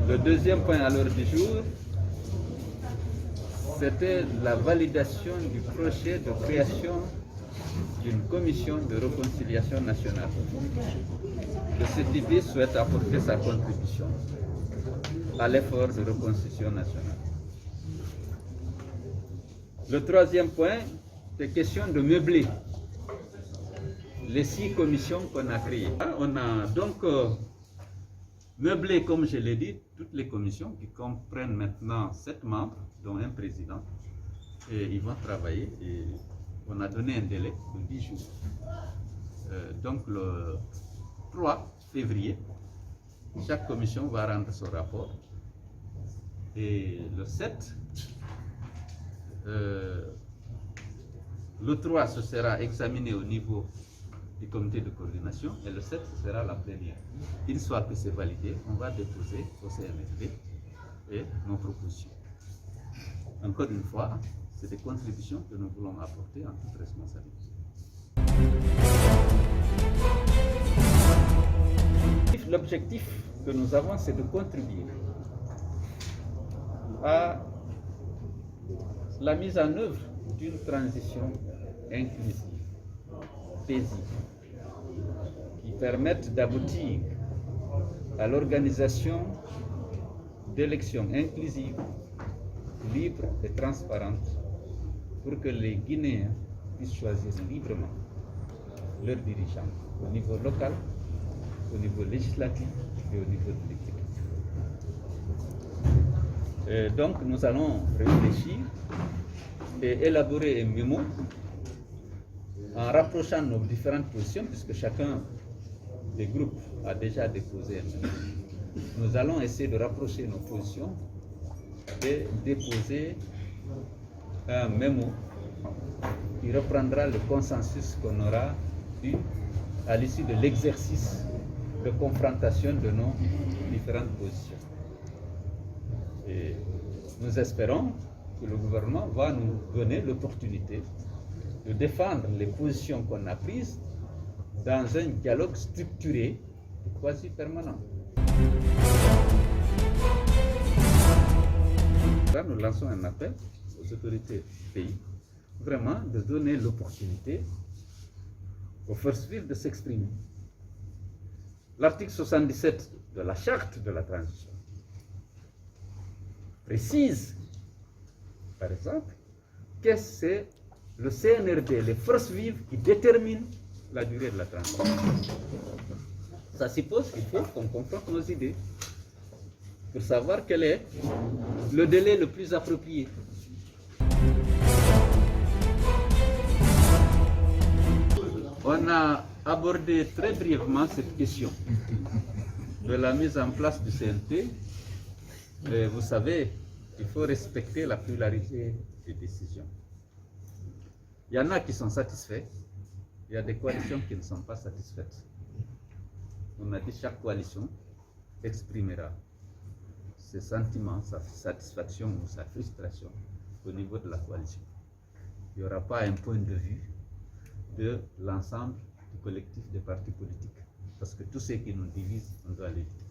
Le deuxième point à l'ordre du jour, c'était la validation du projet de création d'une commission de réconciliation nationale. Le CTB souhaite apporter sa contribution à l'effort de réconciliation nationale. Le troisième point, c'est question de meubler les 6 commissions qu'on a créées. On a donc meublé, comme je l'ai dit, toutes les commissions qui comprennent maintenant 7 membres, dont un président. Et ils vont travailler et on a donné un délai de 10 jours. Donc le 3 février, chaque commission va rendre son rapport. Et le 7, le 3, ce sera examiné au niveau du comité de coordination et le 7, ce sera la plénière. Une fois que c'est validé, on va déposer au CNFP et nos propositions. Encore une fois, c'est des contributions que nous voulons apporter en toute responsabilité. L'objectif que nous avons, c'est de contribuer à la mise en œuvre d'une transition inclusive, paisible, qui permette d'aboutir à l'organisation d'élections inclusives, libres et transparentes, pour que les Guinéens puissent choisir librement leurs dirigeants au niveau local, au niveau législatif et au niveau de l'exécutif. Donc nous allons réfléchir et élaborer un mémo en rapprochant nos différentes positions, puisque chacun des groupes a déjà déposé un mémo. Nous allons essayer de rapprocher nos positions et déposer un mémo qui reprendra le consensus qu'on aura eu à l'issue de l'exercice de confrontation de nos différentes positions. Et nous espérons que le gouvernement va nous donner l'opportunité de défendre les positions qu'on a prises dans un dialogue structuré et quasi permanent. Là, nous lançons un appel aux autorités du pays, vraiment de donner l'opportunité aux forces vives de s'exprimer. L'article 77 de la charte de la transition précise, par exemple, que c'est le CNRD, les forces vives, qui déterminent la durée de la transition. Ça suppose qu'il faut qu'on confronte nos idées pour savoir quel est le délai le plus approprié. On a abordé très brièvement cette question de la mise en place du CNT. Et vous savez, il faut respecter la pluralité des décisions. Il y en a qui sont satisfaits, il y a des coalitions qui ne sont pas satisfaites. On a dit que chaque coalition exprimera ses sentiments, sa satisfaction ou sa frustration au niveau de la coalition. Il n'y aura pas un point de vue de l'ensemble du collectif des partis politiques. Parce que tout ce qui nous divise, on doit l'éviter.